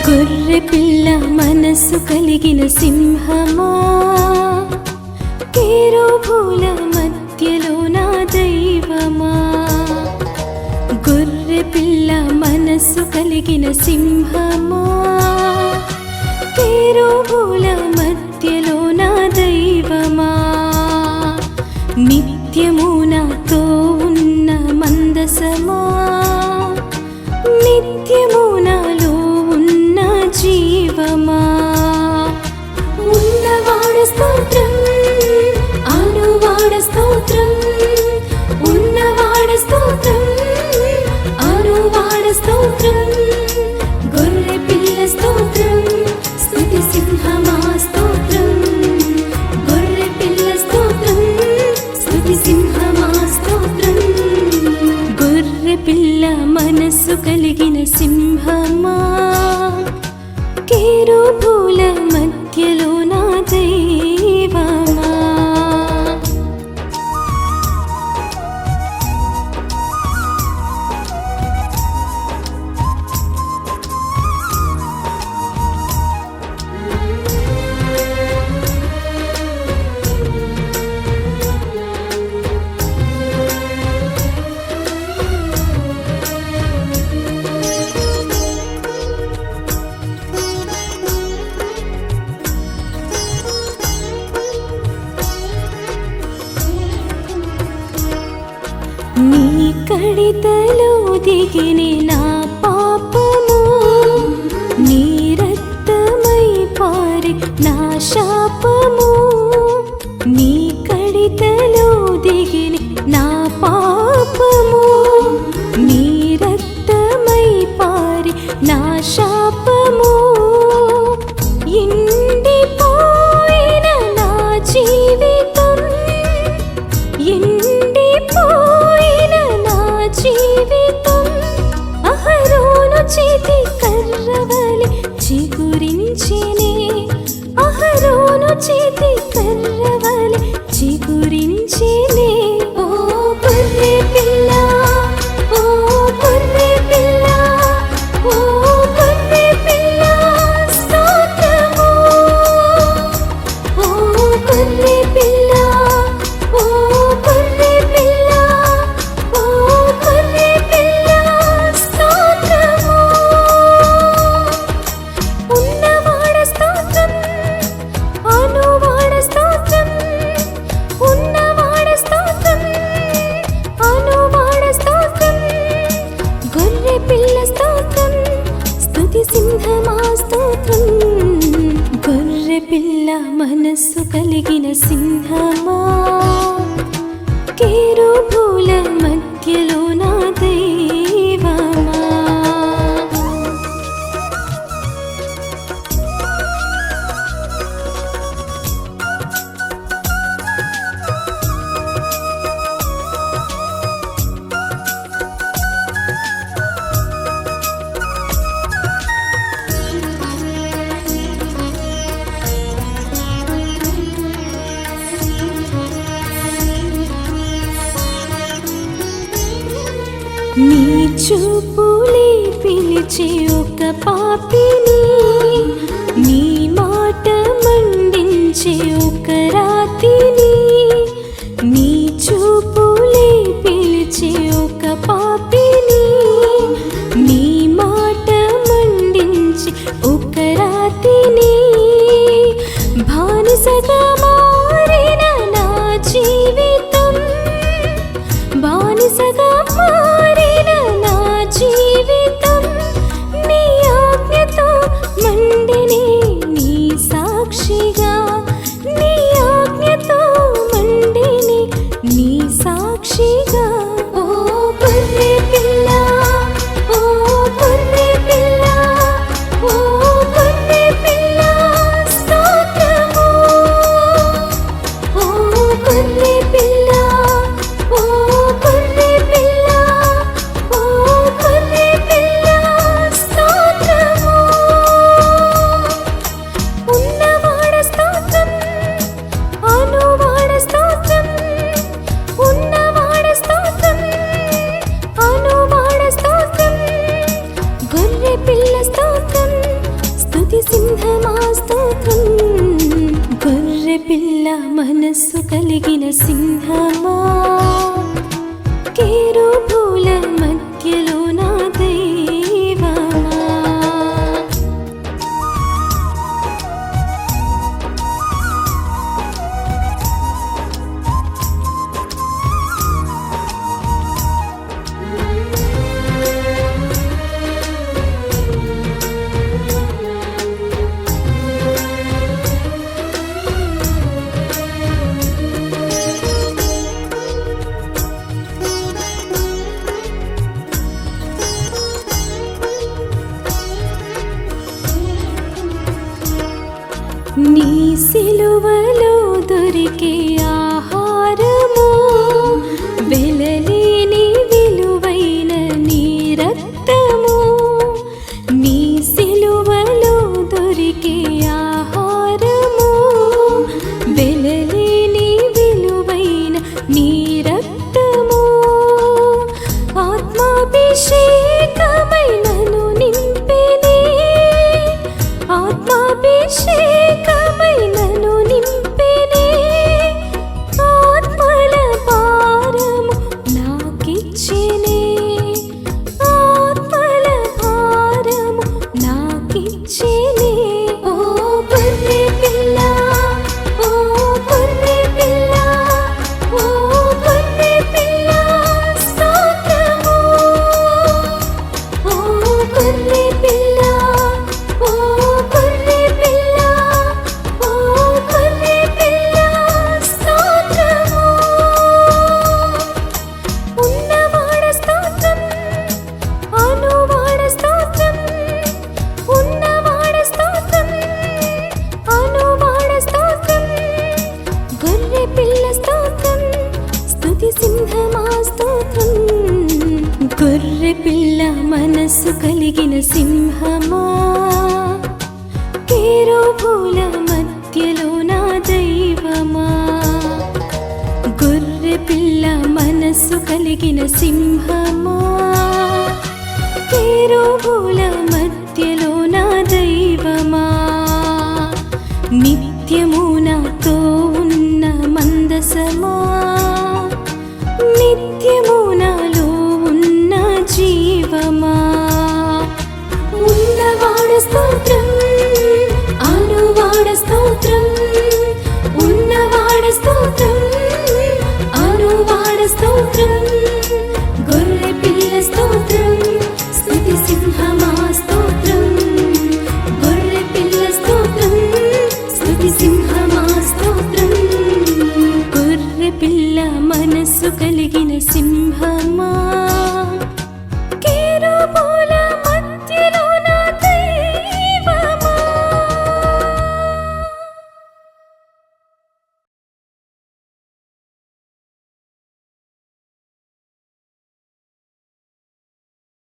గొర్రె పిల్ల మనస్సు కలిగిన సింహమా, కేరుబుల మధ్యలో నా దైవమా. గొర్రె పిల్ల మనస్సు కలిగిన సింహమా, కేరుబుల మధ్యలో నా దైవమా. నిత్యము నాతో ఉన్న మందసమా, నిత్యము నాలో ఉన్న జీవమా. ఉన్నవాడ స్తోత్రం, అనువాడ స్తోత్రం, ఉన్నవాడ స్తోత్రం, అనువాడ స్తోత్రం. గొర్రె పిల్ల స్తోత్రం, స్తుతి సింహమా స్తోత్రం. గొర్రె పిల్ల స్తోత్రం, స్తుతి సింహమా స్తోత్రం. గొర్రె పిల్ల మనస్సు కలిగిన సింహమా, కేరుబుల మధ్యలో నా దైవమా. నీ కడితలో దిగిని నా పాపము, నీ రక్తమై పారి నా శాపము. నీ కడితలో దిగిని నా పాపము, నీ రక్తమై పారి నా శాపము. ఎండిపోయిన నా జీవితం, ఎండిపోయిన నా జీవితం అహరోను చేతి కర్రవలె చిగురించెనే. అహరోను చేతి కర్రవలె చిగురించెనే. ఓ గొర్రె పిల్ల, ఓ గొర్రె పిల్ల, ఓ గొర్రె పిల్ల స్తోత్రము. ఓ గొర్రె పిల్ల, ఓ గొర్రె పిల్ల, ఓ గొర్రె పిల్ల స్తోత్రము. ఉన్నవాడ స్తోత్రం, అనువాడ స్తోత్రం, ఉన్నవాడ స్తోత్రం, అనువాడ స్తోత్రం. గొర్రె పిల్ల స్తోత్రం, స్తుతి సింహమా స్తోత్రం. గొర్రె పిల్ల మనస్సు కలిగిన సింహమా, కేరుబుల మధ్యలో నా దైవమా. నీ చూపులే పిలిచే ఒక పాపిని, నీ మాట మండించే ఒక రాతిని. నీ చూపులే పిలిచే ఒక పాపిని, నీ మాట మండించే ఒక రాతిని. బానిసగా మారిన నా జీవితం, బానిసగా మారిన నా జీవితం నీ ఆజ్ఞతో మండినే నీ సాక్షిగా. నీ ఆజ్ఞతో మండినే నీ సాక్షిగా. ఓ గొర్రె పిల్ల, ఓ గొర్రె పిల్ల, ఓ గొర్రె పిల్ల స్తోత్రము. ఓ గొర్రె పిల్ల, ఓ గొర్రె పిల్ల, ఓ గొర్రె పిల్ల స్తోత్రము. ఉన్నవాడ స్తోత్రం, అనువాడ స్తోత్రం, ఉన్నవాడ స్తోత్రం, అనువాడ స్తోత్రం. గొర్రె పిల్ల స్తోత్రం, సింహమా కెరూబుల మధ్యలో నా దైవమా నీ సిలువలో దొరికే ఆహారము వెలలేని విలువైన నీ రక్తము నీ సిలువలో దొరికే ఆహారము వెలలేని విలువైన నీ రక్తము ఆత్మాభిషేకమై నన్ను నింపెనే ఆత్మాభిషేకమై నన్ను నింపెనే ఆత్మల భారము నాకిచ్చెనే ఆత్మల భారము నాకిచ్చెనే ఓ గొర్రె పిల్ల ఓ గొర్రె పిల్ల ఓ గొర్రె పిల్ల స్తోత్రము ఓ గొర్రె పిల్ల ఓ గొర్రె పిల్ల ఓ గొర్రె పిల్ల స్తోత్రము ఉన్నవాడ స్తోత్రం అనువాడ స్తోత్రం ఉన్నవాడ స్తోత్రం అనువాడ స్తోత్రం గొర్రె పిల్ల స్తోత్రం స్తుతి సింహమా స్తోత్రం గొర్రె పిల్ల మనస్సు కలిగిన సింహమా కెరూబుల మధ్యలో నా దైవమా గొర్రె పిల్ల మనస్సు కలిగిన సింహమా కెరూబుల మధ్యలో నా దైవమా నిత్యము నాతో ఉన్న మందసమా నిత్యము